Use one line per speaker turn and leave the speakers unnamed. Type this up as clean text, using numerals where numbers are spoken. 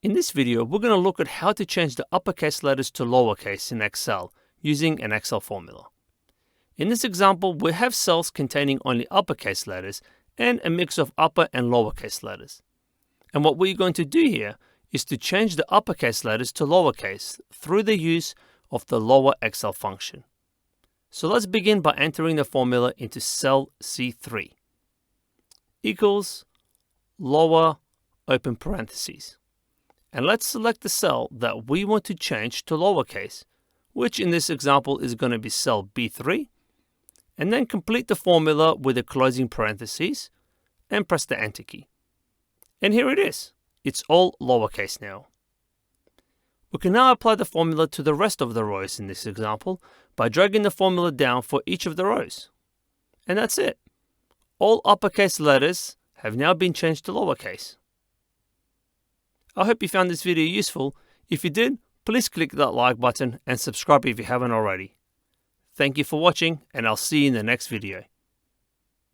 In this video, we're going to look at how to change the uppercase letters to lowercase in Excel using an Excel formula. In this example, we have cells containing only uppercase letters and a mix of upper and lowercase letters. And what we're going to do here is to change the uppercase letters to lowercase through the use of the lower Excel function. So let's begin by entering the formula into cell C3 equals lower open parentheses. And let's select the cell that we want to change to lowercase, which in this example is going to be cell B3, and then complete the formula with the closing parentheses and press the Enter key. And here it is. It's all lowercase now. We can now apply the formula to the rest of the rows in this example by dragging the formula down for each of the rows. And that's it. All uppercase letters have now been changed to lowercase. I hope you found this video useful. If you did, please click that like button and subscribe if you haven't already. Thank you for watching, and I'll see you in the next video.